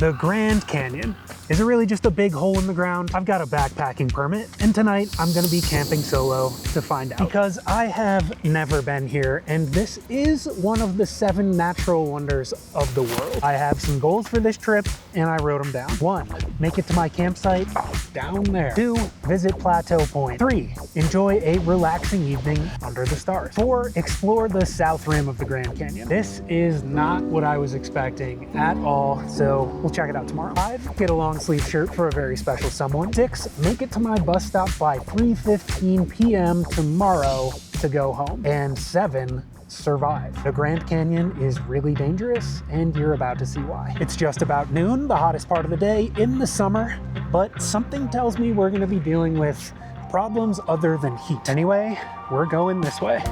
The Grand Canyon. Is it really just a big hole in the ground? I've got a backpacking permit, and tonight I'm gonna be camping solo to find out. Because I have never been here, and this is one of the 7 natural wonders of the world. I have some goals for this trip, and I wrote them down. 1, make it to my campsite down there. 2, visit Plateau Point. 3, enjoy a relaxing evening under the stars. 4, explore the south rim of the Grand Canyon. This is not what I was expecting at all, so we'll check it out tomorrow. 5, get a long sleeve shirt for a very special someone. 6, make it to my bus stop by 3:15 p.m. tomorrow to go home. And 7, survive. The Grand Canyon is really dangerous, and you're about to see why. It's just about noon, the hottest part of the day in the summer, but something tells me we're gonna be dealing with problems other than heat. Anyway, we're going this way.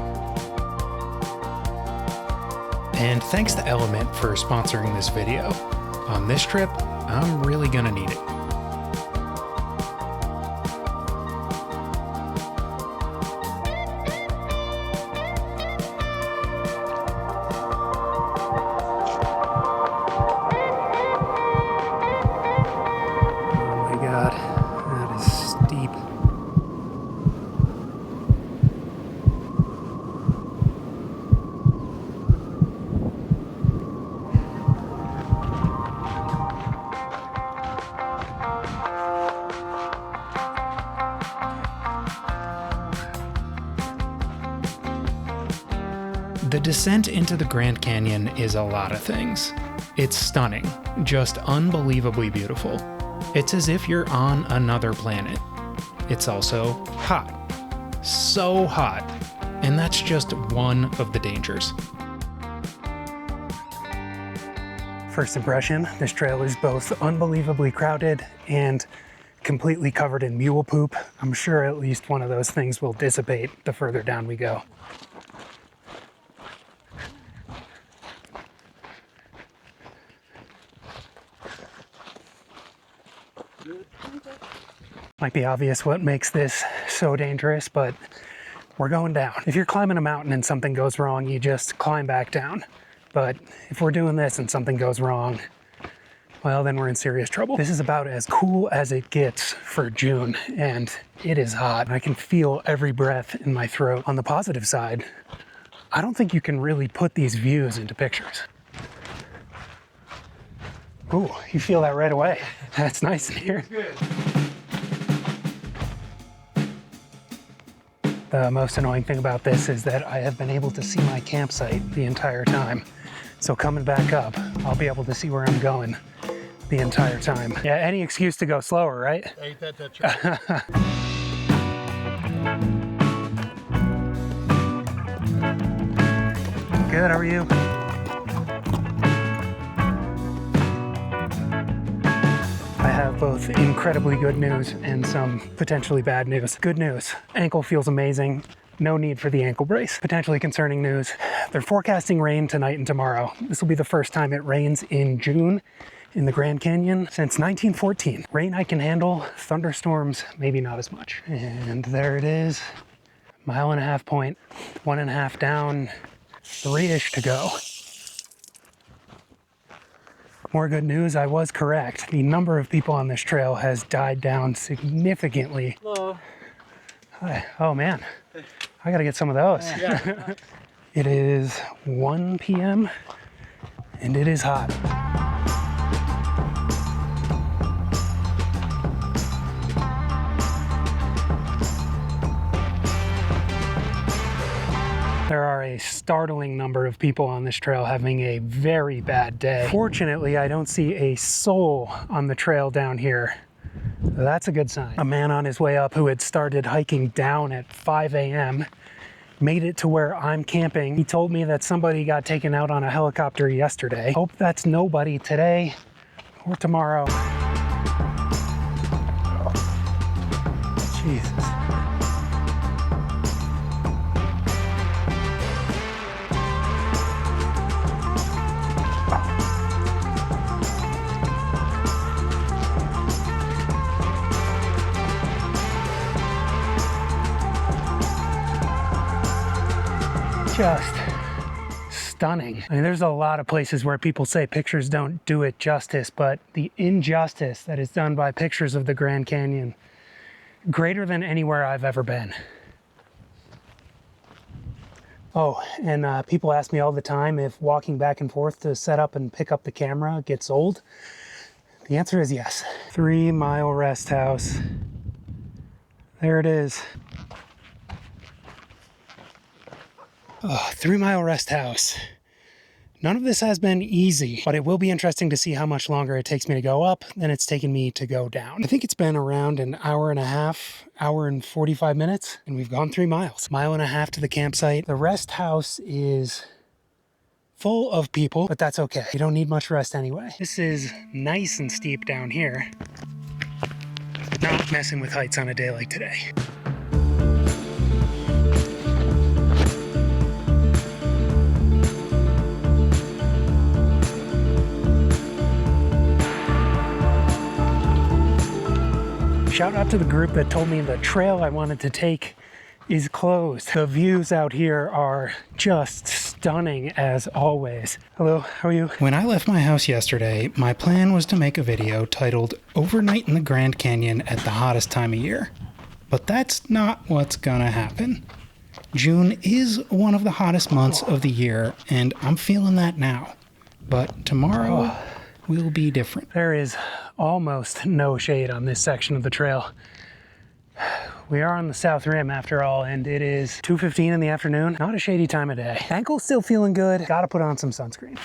And thanks to Element for sponsoring this video. On this trip, I'm really gonna need it. Oh my God, that is steep. The descent into the Grand Canyon is a lot of things. It's stunning, just unbelievably beautiful. It's as if you're on another planet. It's also hot. So hot. And that's just one of the dangers. First impression, this trail is both unbelievably crowded and completely covered in mule poop. I'm sure at least one of those things will dissipate the further down we go. Might be obvious what makes this so dangerous, but we're going down. If you're climbing a mountain and something goes wrong, you just climb back down. But if we're doing this and something goes wrong, well, then we're in serious trouble. This is about as cool as it gets for June, and it is hot. I can feel every breath in my throat. On the positive side, I don't think you can really put these views into pictures. Ooh, you feel that right away. That's nice in here. The most annoying thing about this is that I have been able to see my campsite the entire time. So coming back up, I'll be able to see where I'm going the entire time. Yeah, any excuse to go slower, right? Ain't that the truth? Good, how are you? I have both incredibly good news and some potentially bad news. Good news, ankle feels amazing. No need for the ankle brace. Potentially concerning news, they're forecasting rain tonight and tomorrow. This will be the first time it rains in June in the Grand Canyon since 1914. Rain I can handle, thunderstorms, maybe not as much. And there it is, 1.5 point, 1.5 down, 3-ish to go. More good news, I was correct. The number of people on this trail has died down significantly. Hello. Hi. Oh man, I gotta get some of those. Yeah. It is 1 p.m. and it is hot. There are a startling number of people on this trail having a very bad day. Fortunately, I don't see a soul on the trail down here. That's a good sign. A man on his way up who had started hiking down at 5 a.m. made it to where I'm camping. He told me that somebody got taken out on a helicopter yesterday. Hope that's nobody today or tomorrow. Jesus. Just stunning. I mean, there's a lot of places where people say pictures don't do it justice, but the injustice that is done by pictures of the Grand Canyon, greater than anywhere I've ever been. Oh, and people ask me all the time if walking back and forth to set up and pick up the camera gets old. The answer is yes. 3 Mile Rest House. There it is. Oh, 3 Mile Rest House. None of this has been easy, but it will be interesting to see how much longer it takes me to go up than it's taken me to go down. I think it's been around an hour and a half, hour and 45 minutes, and we've gone 3 miles. Mile and a half to the campsite. The rest house is full of people, but that's okay. You don't need much rest anyway. This is nice and steep down here. Not messing with heights on a day like today. Shout out to the group that told me the trail I wanted to take is closed. The views out here are just stunning as always. Hello, how are you? When I left my house yesterday, my plan was to make a video titled Overnight in the Grand Canyon at the hottest time of year. But that's not what's gonna happen. June is one of the hottest months of the year, and I'm feeling that now. But tomorrow will be different. There is almost no shade on this section of the trail. We are on the South Rim after all, and it is 2:15 in the afternoon. Not a shady time of day. Ankle's still feeling good. Gotta put on some sunscreen.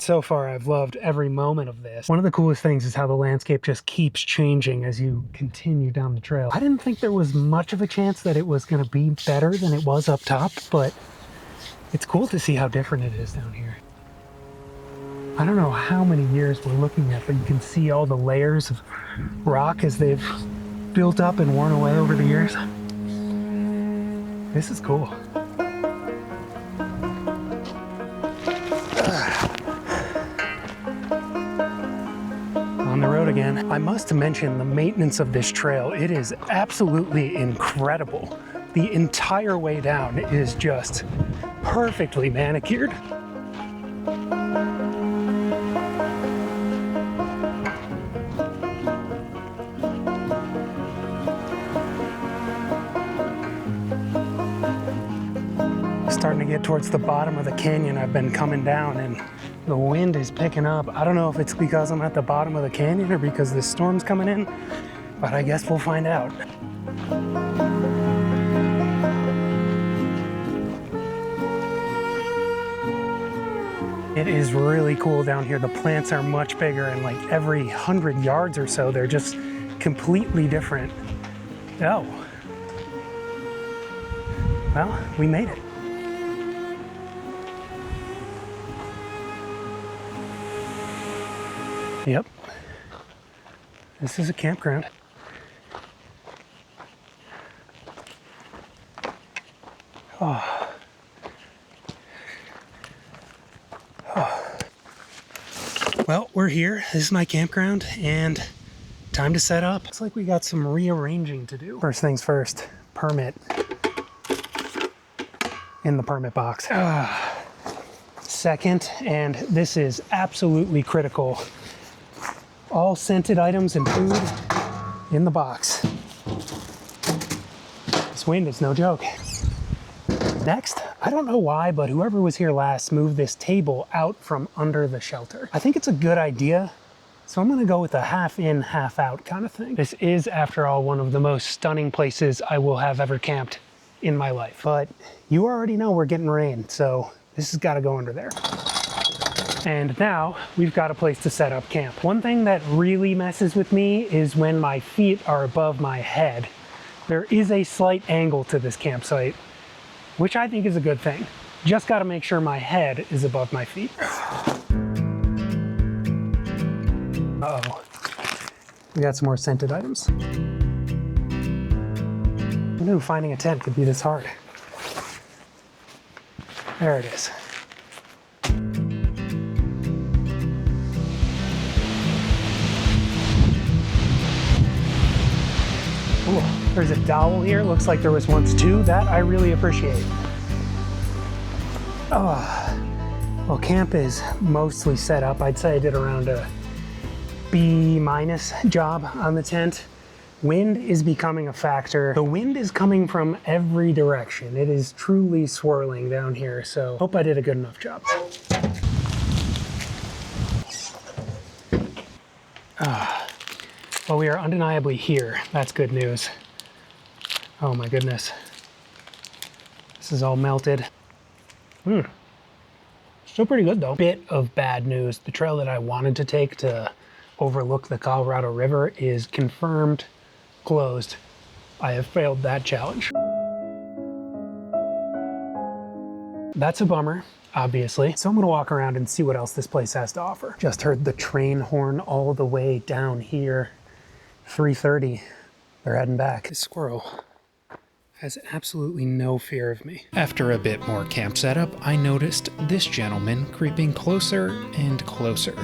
So far, I've loved every moment of this. One of the coolest things is how the landscape just keeps changing as you continue down the trail. I didn't think there was much of a chance that it was gonna be better than it was up top, but it's cool to see how different it is down here. I don't know how many years we're looking at, but you can see all the layers of rock as they've built up and worn away over the years. This is cool. On the road again. I must mention the maintenance of this trail. It is absolutely incredible. The entire way down is just perfectly manicured. Starting to get towards the bottom of the canyon. I've been coming down and the wind is picking up. I don't know if it's because I'm at the bottom of the canyon or because the storm's coming in, but I guess we'll find out. It is really cool down here. The plants are much bigger, and like every 100 yards or so, they're just completely different. Oh. Well, we made it. Yep. This is a campground. Oh. Oh. Well, we're here. This is my campground and time to set up. Looks like we got some rearranging to do. First things first, permit in the permit box. Second, and this is absolutely critical, all scented items and food in the box. This wind is no joke. Next, I don't know why, but whoever was here last moved this table out from under the shelter. I think it's a good idea, so I'm gonna go with a half in, half out kind of thing. This is, after all, one of the most stunning places I will have ever camped in my life. But you already know we're getting rain, so this has gotta go under there. And now we've got a place to set up camp. One thing that really messes with me is when my feet are above my head. There is a slight angle to this campsite, which I think is a good thing. Just gotta make sure my head is above my feet. Uh-oh. We got some more scented items. Who knew finding a tent could be this hard? There it is. Ooh, there's a dowel here. Looks like there was once two. That I really appreciate. Well, camp is mostly set up. I'd say I did around a B- job on the tent. Wind is becoming a factor. The wind is coming from every direction. It is truly swirling down here, so hope I did a good enough job. Well, we are undeniably here. That's good news. Oh my goodness. This is all melted. Still pretty good though. Bit of bad news. The trail that I wanted to take to overlook the Colorado River is confirmed closed. I have failed that challenge. That's a bummer, obviously. So I'm gonna walk around and see what else this place has to offer. Just heard the train horn all the way down here. 3:30, they're heading back. This squirrel has absolutely no fear of me. After a bit more camp setup, I noticed this gentleman creeping closer and closer.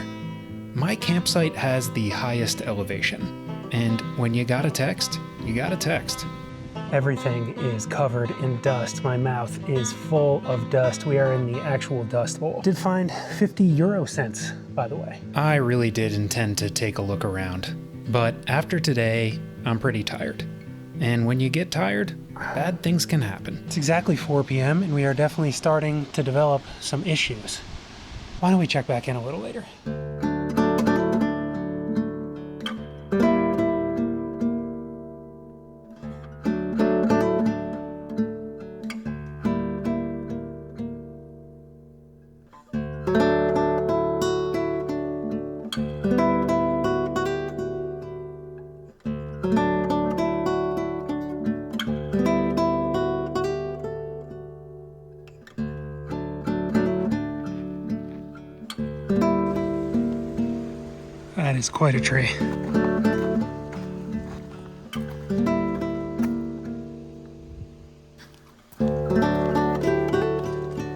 My campsite has the highest elevation, and when you gotta text, you gotta text. Everything is covered in dust. My mouth is full of dust. We are in the actual dust bowl. Did find 50 euro cents, by the way. I really did intend to take a look around, but after today, I'm pretty tired. And when you get tired, bad things can happen. It's exactly 4 p.m. and we are definitely starting to develop some issues. Why don't we check back in a little later? That is quite a tree.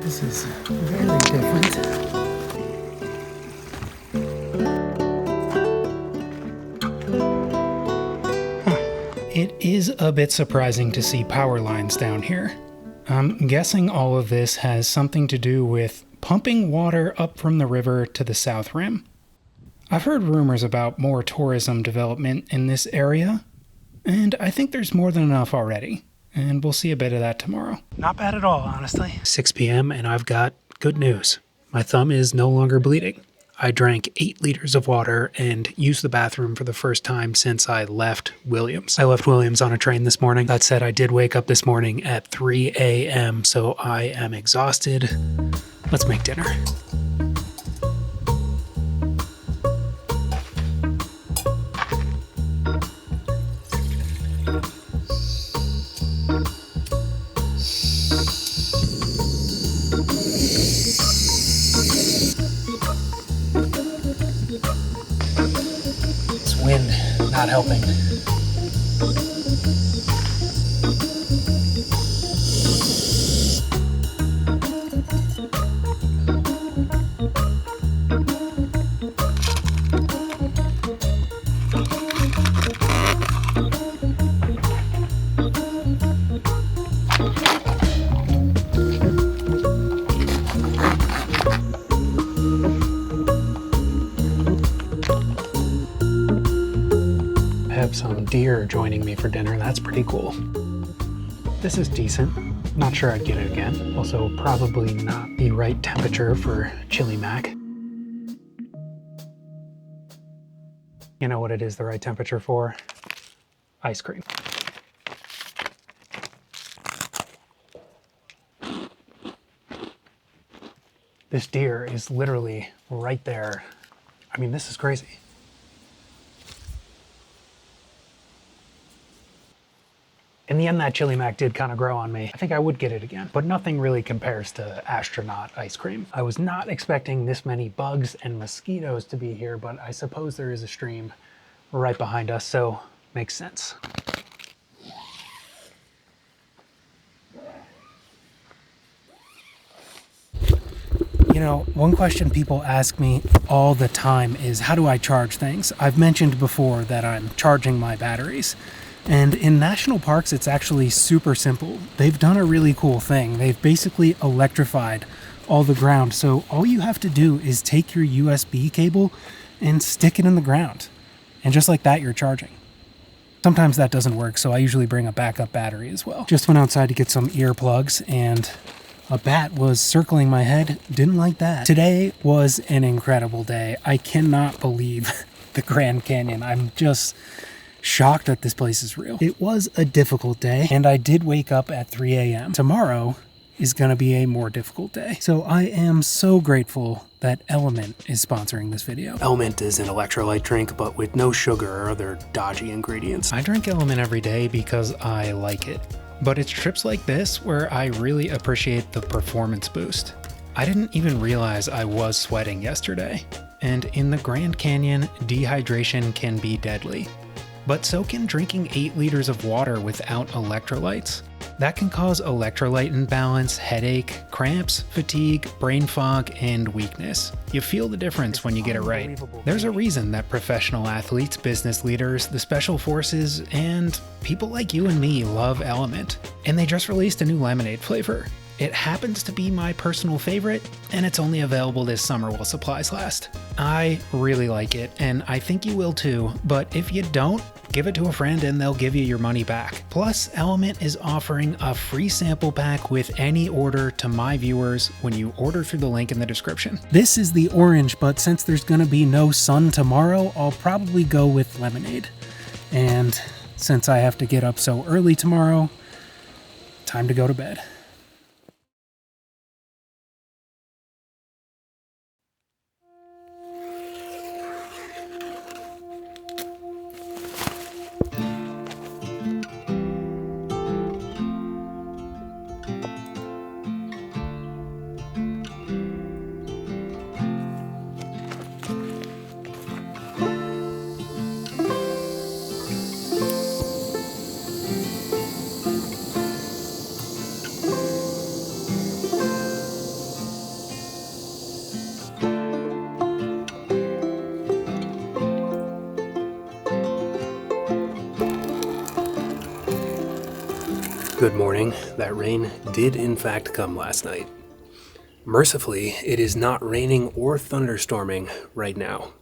This is very different. It is a bit surprising to see power lines down here. I'm guessing all of this has something to do with pumping water up from the river to the south rim. I've heard rumors about more tourism development in this area, and I think there's more than enough already, and we'll see a bit of that tomorrow. Not bad at all, honestly. 6 p.m. and I've got good news. My thumb is no longer bleeding. I drank 8 liters of water and used the bathroom for the first time since I left Williams. I left Williams on a train this morning. That said, I did wake up this morning at 3 a.m., so I am exhausted. Let's make dinner. Wind not helping. Some deer joining me for dinner. That's pretty cool. This is decent. Not sure I'd get it again. Also, probably not the right temperature for chili mac. You know what it is the right temperature for? Ice cream. This deer is literally right there. I mean, this is crazy. In the end, that chili mac did kind of grow on me. I think I would get it again, but nothing really compares to astronaut ice cream. I was not expecting this many bugs and mosquitoes to be here, but I suppose there is a stream right behind us, so makes sense. You know, one question people ask me all the time is, how do I charge things? I've mentioned before that I'm charging my batteries. And in national parks, it's actually super simple. They've done a really cool thing. They've basically electrified all the ground. So all you have to do is take your USB cable and stick it in the ground. And just like that, you're charging. Sometimes that doesn't work, so I usually bring a backup battery as well. Just went outside to get some earplugs, and a bat was circling my head. Didn't like that. Today was an incredible day. I cannot believe the Grand Canyon. I'm just shocked that this place is real. It was a difficult day, and I did wake up at 3 a.m. Tomorrow is going to be a more difficult day. So I am so grateful that Element is sponsoring this video. Element is an electrolyte drink, but with no sugar or other dodgy ingredients. I drink Element every day because I like it. But it's trips like this where I really appreciate the performance boost. I didn't even realize I was sweating yesterday. And in the Grand Canyon, dehydration can be deadly. But so can drinking 8 liters of water without electrolytes. That can cause electrolyte imbalance, headache, cramps, fatigue, brain fog, and weakness. You feel the difference when you get it right. There's a reason that professional athletes, business leaders, the special forces, and people like you and me love Element. And they just released a new lemonade flavor. It happens to be my personal favorite, and it's only available this summer while supplies last. I really like it, and I think you will too, but if you don't, give it to a friend and they'll give you your money back. Plus, Element is offering a free sample pack with any order to my viewers when you order through the link in the description. This is the orange, but since there's gonna be no sun tomorrow, I'll probably go with lemonade. And since I have to get up so early tomorrow, time to go to bed. Good morning. That rain did in fact come last night. Mercifully, it is not raining or thunderstorming right now.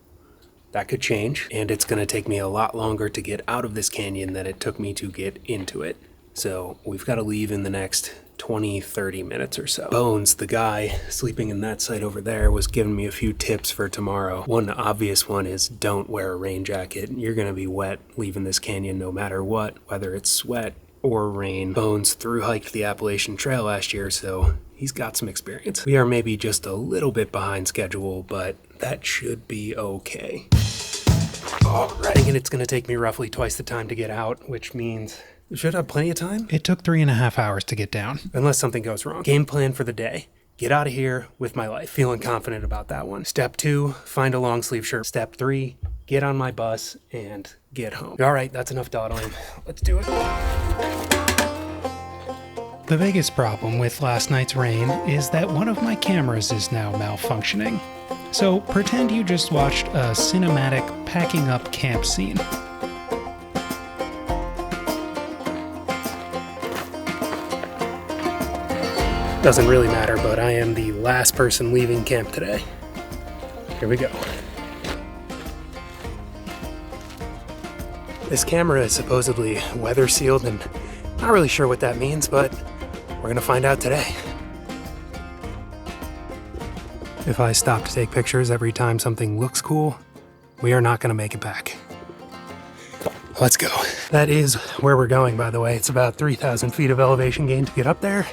That could change, and it's going to take me a lot longer to get out of this canyon than it took me to get into it. So we've got to leave in the next 20-30 minutes or so. Bones, the guy sleeping in that site over there, was giving me a few tips for tomorrow. One obvious one is don't wear a rain jacket. You're going to be wet leaving this canyon no matter what, whether it's sweat or rain. Bones thru-hiked the Appalachian Trail last year, so he's got some experience. We are maybe just a little bit behind schedule, but that should be okay. Alright, thinking it's going to take me roughly twice the time to get out, which means we should have plenty of time. It took 3.5 hours to get down. Unless something goes wrong. Game plan for the day. Get out of here with my life. Feeling confident about that one. Step 2, find a long sleeve shirt. Step 3, get on my bus and get home. Alright, that's enough dawdling. Let's do it. The biggest problem with last night's rain is that one of my cameras is now malfunctioning. So pretend you just watched a cinematic packing up camp scene. Doesn't really matter, but I am the last person leaving camp today. Here we go. This camera is supposedly weather sealed, and not really sure what that means, but we're gonna find out today. If I stop to take pictures every time something looks cool, we are not gonna make it back. Let's go. That is where we're going, by the way. It's about 3,000 feet of elevation gain to get up there.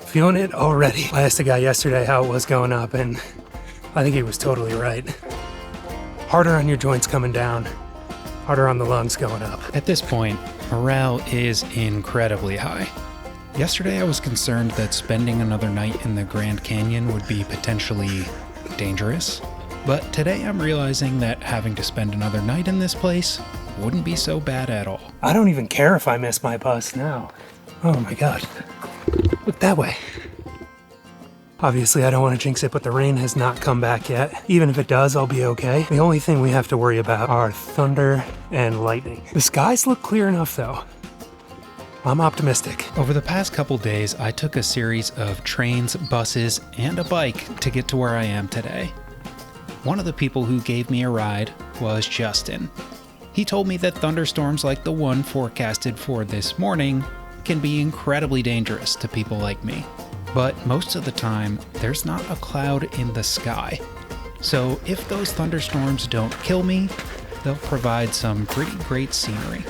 Feeling it already. I asked a guy yesterday how it was going up, and I think he was totally right. Harder on your joints coming down, harder on the lungs going up. At this point, morale is incredibly high. Yesterday I was concerned that spending another night in the Grand Canyon would be potentially dangerous, but today I'm realizing that having to spend another night in this place wouldn't be so bad at all. I don't even care if I miss my bus now. Oh my god. Look that way. Obviously I don't want to jinx it, but the rain has not come back yet. Even if it does, I'll be okay. The only thing we have to worry about are thunder and lightning. The skies look clear enough though. I'm optimistic. Over the past couple days, I took a series of trains, buses, and a bike to get to where I am today. One of the people who gave me a ride was Justin. He told me that thunderstorms like the one forecasted for this morning can be incredibly dangerous to people like me. But most of the time, there's not a cloud in the sky. So if those thunderstorms don't kill me, they'll provide some pretty great scenery.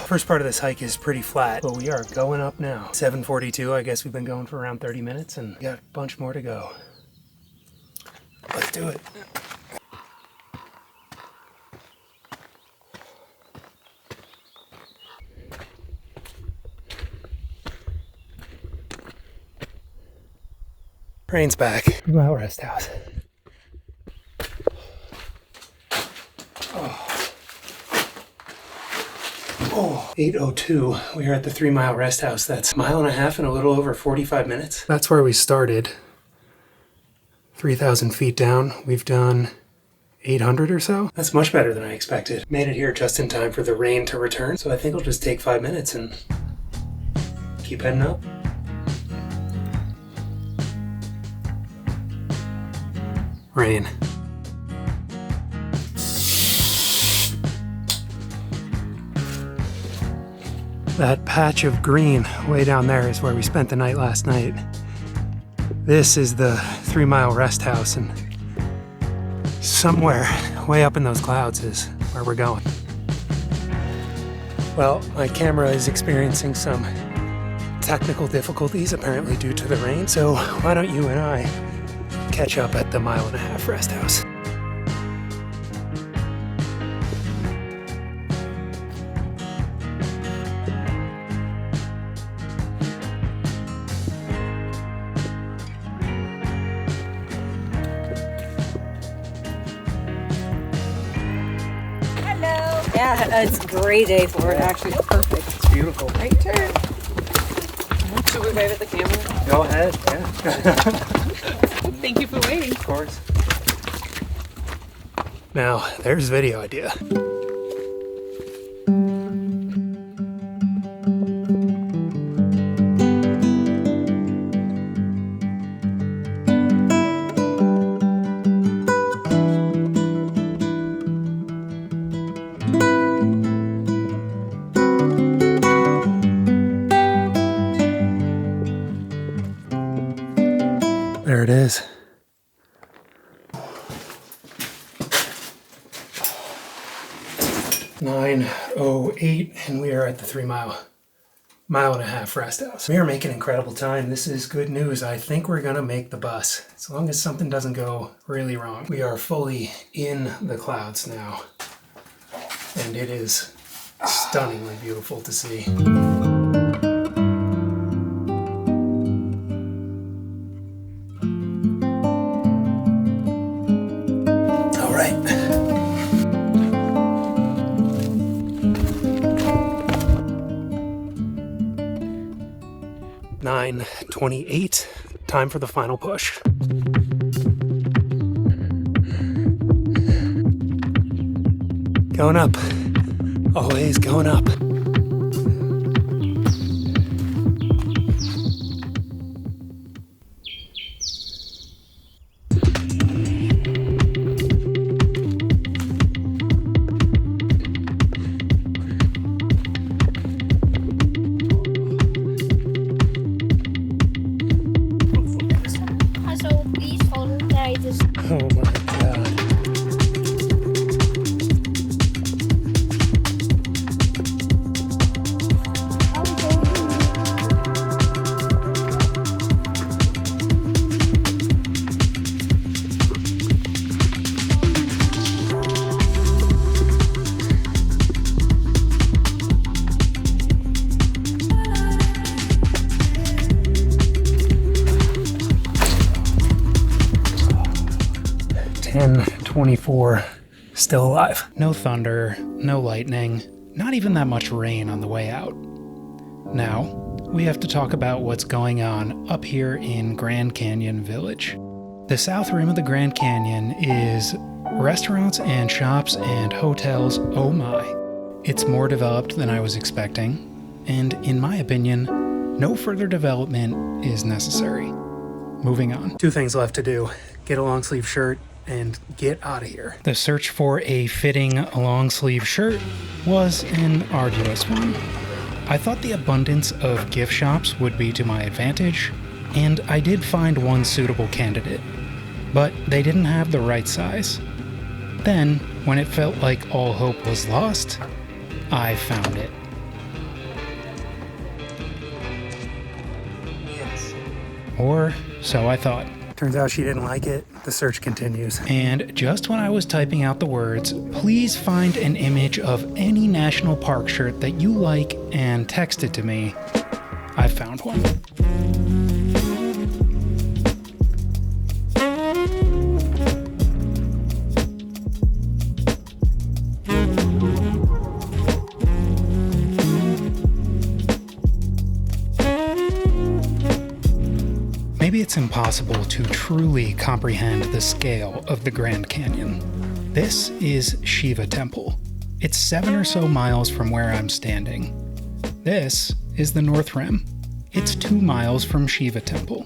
First part of this hike is pretty flat, but we are going up now. 7:42, I guess we've been going for around 30 minutes and we got a bunch more to go. Let's do it. Rain's back. 3 Mile Rest House. 8:02. We are at the 3 Mile Rest House. That's a mile and a half in a little over 45 minutes. That's where we started. 3,000 feet down. We've done 800 or so. That's much better than I expected. Made it here just in time for the rain to return. So I think it'll just take 5 minutes and keep heading up. Rain. That patch of green way down there is where we spent the night last night. This is the 3 Mile Rest House, and somewhere way up in those clouds is where we're going. Well, my camera is experiencing some technical difficulties apparently due to the rain, so why don't you and I catch up at the 1.5 mile rest house. Yeah, it's a great day for it. Actually, it's perfect. It's beautiful. Right turn. Should we wave at the camera? Go ahead, yeah. Thank you for waiting. Of course. Now, there's video idea. There it is. (9:08) and we are at the 3 mile and a half rest house. We are making incredible time. This is good news. I think we're gonna make the bus, as long as something doesn't go really wrong. We are fully in the clouds now, and it is stunningly beautiful to see. All right. (9:28), time for the final push. Going up, always going up. Oh my God. (10:24), still alive. No thunder, no lightning, not even that much rain on the way out. Now, we have to talk about what's going on up here in Grand Canyon Village. The south rim of the Grand Canyon is restaurants and shops and hotels, oh my. It's more developed than I was expecting, and in my opinion, no further development is necessary. Moving on. 2 things left to do. Get a long sleeve shirt and get out of here. The search for a fitting long sleeve shirt was an arduous one. I thought the abundance of gift shops would be to my advantage, and I did find one suitable candidate, but they didn't have the right size. Then, when it felt like all hope was lost, I found it. Yes. Or so I thought. Turns out she didn't like it. The search continues. And just when I was typing out the words, please find an image of any national park shirt that you like and text it to me, I found one. Maybe it's impossible to truly comprehend the scale of the Grand Canyon. This is Shiva Temple. It's 7 or so miles from where I'm standing. This is the North Rim. It's 2 miles from Shiva Temple.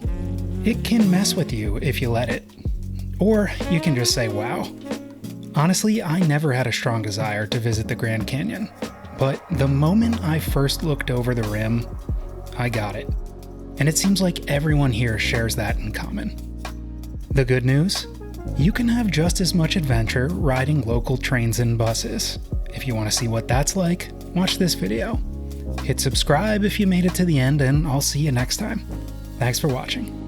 It can mess with you if you let it. Or you can just say, wow. Honestly, I never had a strong desire to visit the Grand Canyon. But the moment I first looked over the rim, I got it. And it seems like everyone here shares that in common. The good news? You can have just as much adventure riding local trains and buses. If you want to see what that's like, watch this video. Hit subscribe if you made it to the end, and I'll see you next time. Thanks for watching.